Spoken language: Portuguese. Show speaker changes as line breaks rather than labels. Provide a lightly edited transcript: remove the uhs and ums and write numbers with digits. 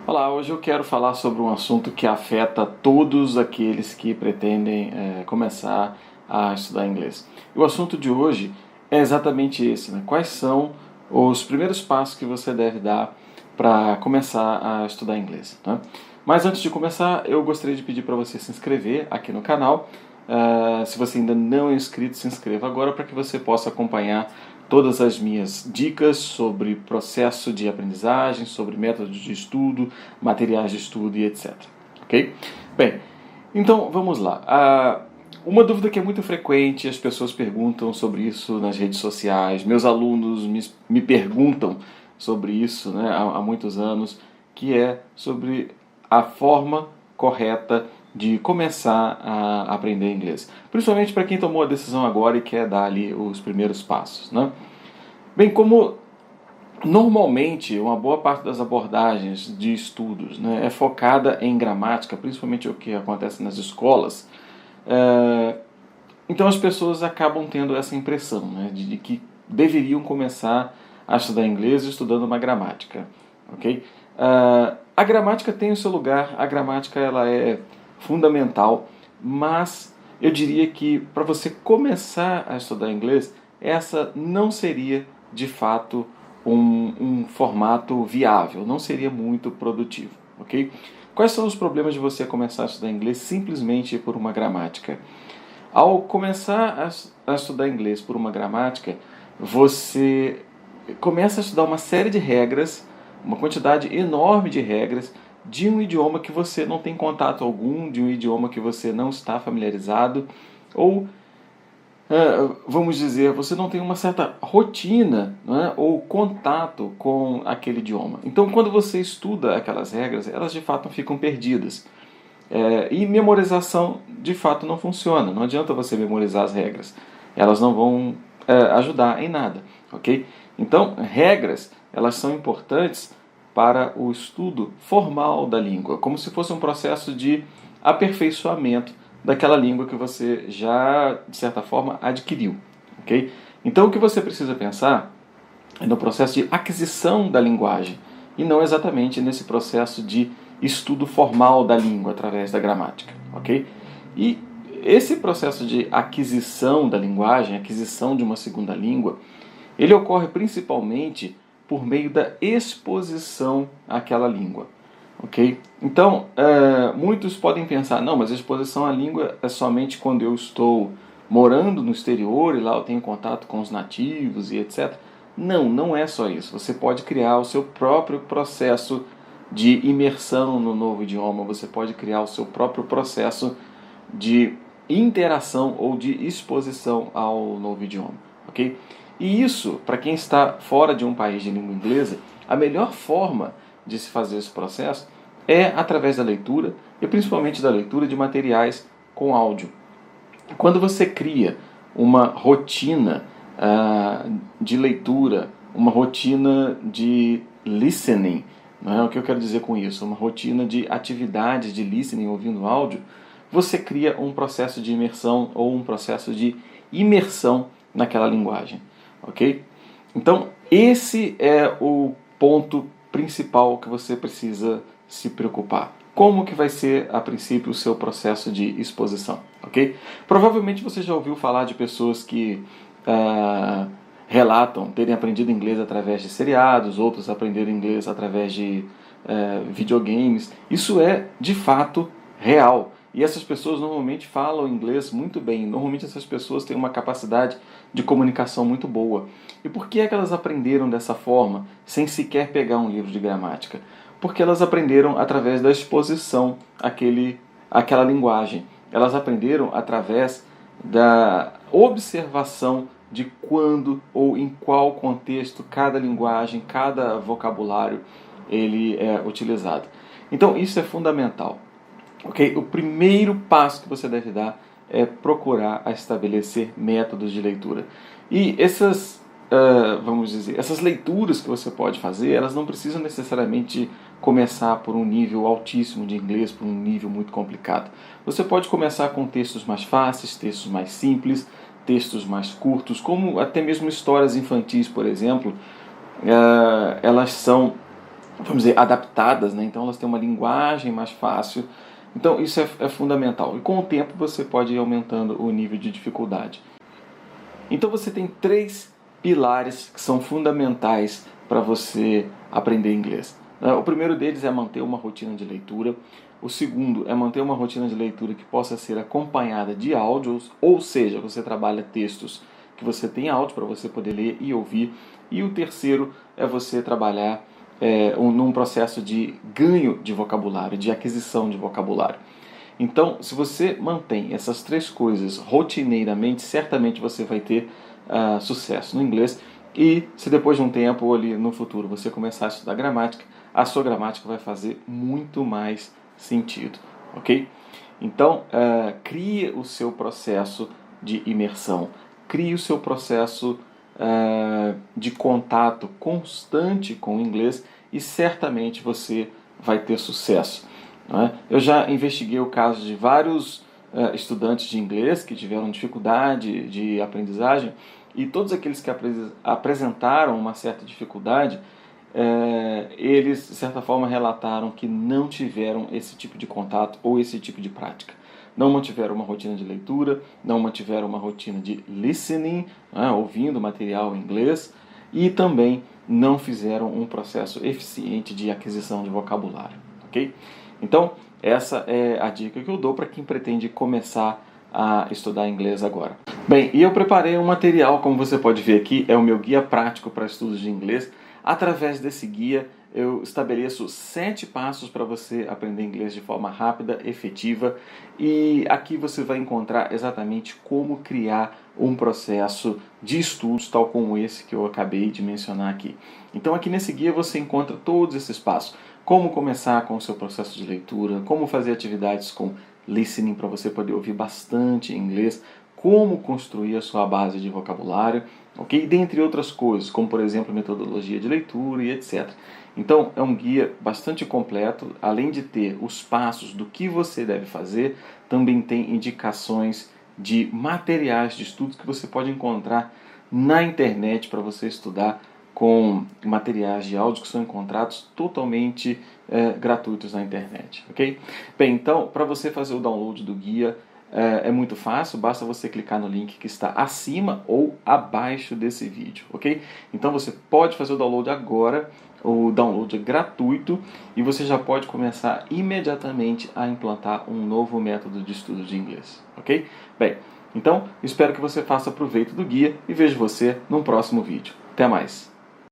Olá, hoje eu quero falar sobre um assunto que afeta todos aqueles que pretendem começar a estudar inglês. E o assunto de hoje é exatamente esse, né? Quais são os primeiros passos que você deve dar para começar a estudar inglês, né? Mas antes de começar, eu gostaria de pedir para você se inscrever aqui no canal. Se você ainda não é inscrito, se inscreva agora para que você possa acompanhar todas as minhas dicas sobre processo de aprendizagem, sobre métodos de estudo, materiais de estudo e etc. Ok? Bem, então vamos lá. Uma dúvida que é muito frequente, as pessoas perguntam sobre isso nas redes sociais, meus alunos me perguntam sobre isso, né, há muitos anos, que é sobre a forma correta de começar a aprender inglês. Principalmente para quem tomou a decisão agora e quer dar ali os primeiros passos, né? Bem, como normalmente uma boa parte das abordagens de estudos, né, é focada em gramática, principalmente o que acontece nas escolas, então as pessoas acabam tendo essa impressão, né, de que deveriam começar a estudar inglês estudando uma gramática, ok? A gramática tem o seu lugar, a gramática ela é fundamental, mas eu diria que para você começar a estudar inglês, essa não seria de fato um formato viável, não seria muito produtivo, ok? Quais são os problemas de você começar a estudar inglês simplesmente por uma gramática? Ao começar a estudar inglês por uma gramática, você começa a estudar uma série de regras, uma quantidade enorme de regras, de um idioma que você não tem contato algum, de um idioma que você não está familiarizado, ou, vamos dizer, você não tem uma certa rotina, né, ou contato com aquele idioma. Então, quando você estuda aquelas regras, elas de fato ficam perdidas. E memorização de fato não funciona. Não adianta você memorizar as regras. Elas não vão ajudar em nada. Ok? Então, regras elas são importantes para o estudo formal da língua, como se fosse um processo de aperfeiçoamento daquela língua que você já, de certa forma, adquiriu. Ok? Então, o que você precisa pensar é no processo de aquisição da linguagem e não exatamente nesse processo de estudo formal da língua através da gramática, ok? E esse processo de aquisição da linguagem, aquisição de uma segunda língua, ele ocorre principalmente por meio da exposição àquela língua, ok? Então, muitos podem pensar, não, mas a exposição à língua é somente quando eu estou morando no exterior e lá eu tenho contato com os nativos e etc. Não, não é só isso. Você pode criar o seu próprio processo de imersão no novo idioma, você pode criar o seu próprio processo de interação ou de exposição ao novo idioma, ok? E isso, para quem está fora de um país de língua inglesa, a melhor forma de se fazer esse processo é através da leitura e principalmente da leitura de materiais com áudio. Quando você cria uma rotina de leitura, uma rotina de listening, não é? O que eu quero dizer com isso? Uma rotina de atividades de listening, ouvindo áudio, você cria um processo de imersão ou um processo de imersão naquela linguagem, ok? Então, esse é o ponto principal que você precisa se preocupar. Como que vai ser, a princípio, o seu processo de exposição, ok? Provavelmente você já ouviu falar de pessoas que relatam terem aprendido inglês através de seriados, outros aprenderam inglês através de videogames. Isso é, de fato, real. E essas pessoas normalmente falam inglês muito bem. Normalmente essas pessoas têm uma capacidade de comunicação muito boa. E por que é que elas aprenderam dessa forma, sem sequer pegar um livro de gramática? Porque elas aprenderam através da exposição àquela linguagem. Elas aprenderam através da observação de quando ou em qual contexto cada linguagem, cada vocabulário ele é utilizado. Então isso é fundamental. Okay? O primeiro passo que você deve dar é procurar estabelecer métodos de leitura. E vamos dizer, essas leituras que você pode fazer, elas não precisam necessariamente começar por um nível altíssimo de inglês, por um nível muito complicado. Você pode começar com textos mais fáceis, textos mais simples, textos mais curtos, como até mesmo histórias infantis, por exemplo. Elas são vamos dizer, adaptadas, né? Então elas têm uma linguagem mais fácil. Então isso é fundamental. E com o tempo você pode ir aumentando o nível de dificuldade. Então você tem 3 pilares que são fundamentais para você aprender inglês. O primeiro deles é manter uma rotina de leitura. O segundo é manter uma rotina de leitura que possa ser acompanhada de áudios, ou seja, você trabalha textos que você tem áudio para você poder ler e ouvir. E o terceiro é você trabalhar num processo de ganho de vocabulário, de aquisição de vocabulário. Então, se você mantém essas 3 coisas rotineiramente, certamente você vai ter sucesso no inglês. E se depois de um tempo ou ali no futuro você começar a estudar gramática, a sua gramática vai fazer muito mais sentido, ok? Então, crie o seu processo de imersão, crie o seu processo de contato constante com o inglês e certamente você vai ter sucesso. Eu já investiguei o caso de vários estudantes de inglês que tiveram dificuldade de aprendizagem e todos aqueles que apresentaram uma certa dificuldade, eles, de certa forma, relataram que não tiveram esse tipo de contato ou esse tipo de prática. Não mantiveram uma rotina de leitura, não mantiveram uma rotina de listening, ouvindo material em inglês, e também não fizeram um processo eficiente de aquisição de vocabulário, ok? Então, essa é a dica que eu dou para quem pretende começar a estudar inglês agora. Bem, e eu preparei um material, como você pode ver aqui, é o meu guia prático para estudos de inglês. Através desse guia, eu estabeleço 7 passos para você aprender inglês de forma rápida, efetiva, e aqui você vai encontrar exatamente como criar um processo de estudos tal como esse que eu acabei de mencionar aqui. Então aqui nesse guia você encontra todos esses passos. Como começar com o seu processo de leitura, como fazer atividades com listening para você poder ouvir bastante inglês, como construir a sua base de vocabulário, ok? Dentre outras coisas, como por exemplo metodologia de leitura e etc. Então é um guia bastante completo, além de ter os passos do que você deve fazer, também tem indicações de materiais de estudos que você pode encontrar na internet para você estudar, com materiais de áudio que são encontrados totalmente gratuitos na internet, ok? Bem, então, para você fazer o download do guia é muito fácil, basta você clicar no link que está acima ou abaixo desse vídeo, ok? Então você pode fazer o download agora, o download é gratuito e você já pode começar imediatamente a implantar um novo método de estudo de inglês, ok? Bem, então espero que você faça proveito do guia e vejo você no próximo vídeo. Até mais!